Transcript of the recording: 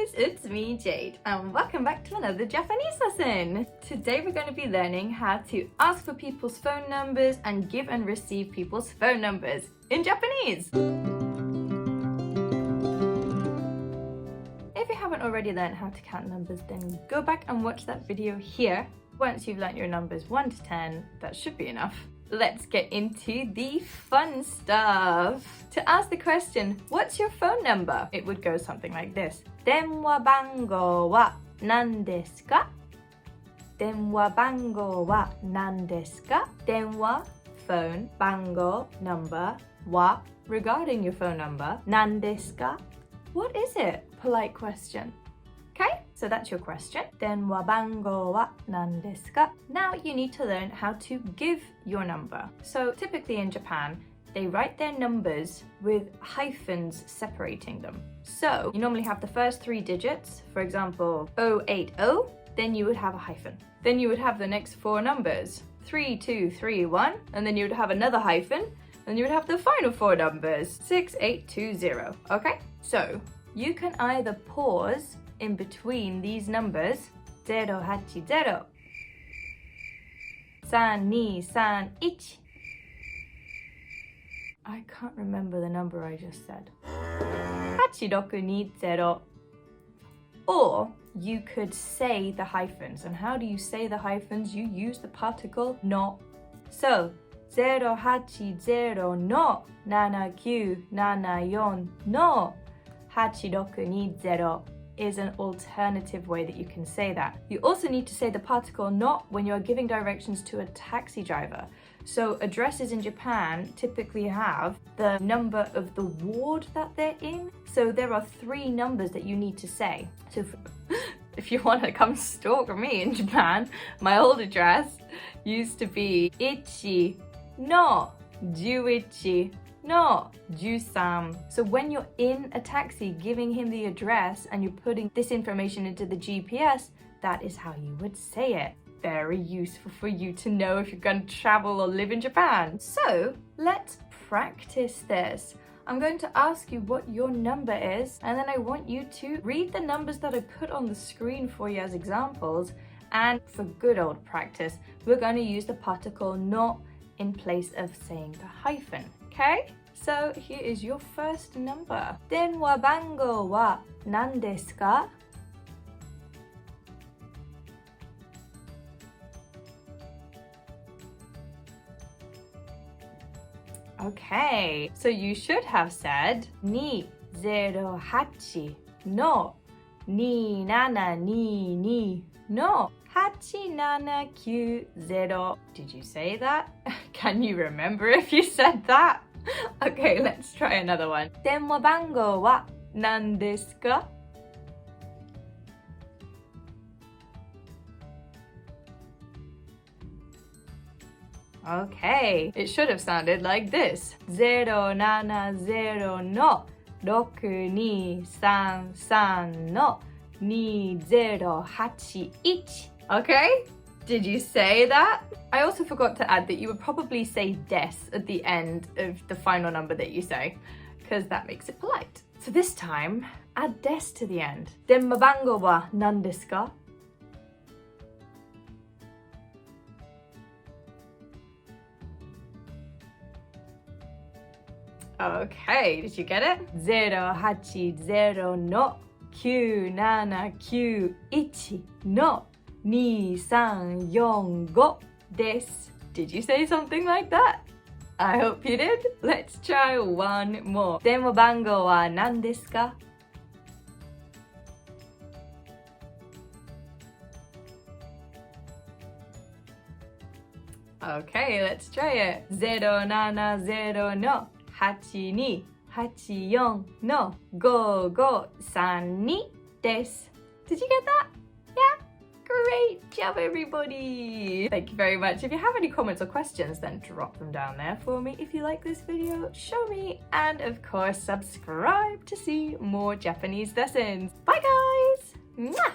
guys, it's me Jade and welcome back to another Japanese lesson. Today we're going to be learning how to ask for people's phone numbers and give and receive people's phone numbers in Japanese. If you haven't already learned how to count numbers, then go back and watch that video here. Once you've learnt your numbers 1 to 10, that should be enough. Let's get into the fun stuff. To ask the question, what's your phone number? It would go something like this. 電話番号は何ですか? 電話番号は何ですか? 電話 phone, 番号 number, は regarding your phone number, 何ですか? What is it? Polite question. Okay, so that's your question. 電話番号は何ですか? Now you need to learn how to give your number. So typically in Japan, they write their numbers with hyphens separating them. So you normally have the first 3 digits, for example, 080, then you would have a hyphen. Then you would have the next 4 numbers, 3231, and then you would have another hyphen, and you would have the final 4 numbers, 6820. Okay, so you can either pause in between these numbers, 080, 3231. I can't remember the number I just said. 8620. Or you could say the hyphens. And how do you say the hyphens? You use the particle no. So 080の7974の8620 is an alternative way that you can say that. You also need to say the particle not when you're giving directions to a taxi driver. So addresses in Japan typically have the number of the ward that they're in. So there are 3 numbers that you need to say. So if you want to come stalk me in Japan, my old address used to be ichi no 11 no 13. So when you're in a taxi giving him the address and you're putting this information into the GPS, that is how you would say it. Very useful for you to know if you're going to travel or live in Japan. So let's practice this. I'm going to ask you what your number is, and then I want you to read the numbers that I put on the screen for you as examples. And for good old practice, we're going to use the particle no in place of saying the hyphen. Okay? So here is your first number. 電話番号は何ですか? Okay, so you should have said 208の2722の8790. Did you say that? Can you remember if you said that? Okay, let's try another one. 電話番号は何ですか? Okay, it should have sounded like this. 070の6233の2081. Okay? Did you say that? I also forgot to add that you would probably say des at the end of the final number that you say, because that makes it polite. So this time, add des to the end. 電話番号は何ですか? Okay, did you get it? 080の9791の2345 です. Did you say something like that? I hope you did. Let's try one more. 電話番号は何ですか? Okay, let's try it. 070の8284の5532です. Did you get that? Yeah? Great job, everybody! Thank you very much. If you have any comments or questions, then drop them down there for me. If you like this video, show me, and of course, subscribe to see more Japanese lessons. Bye, guys! Mwah!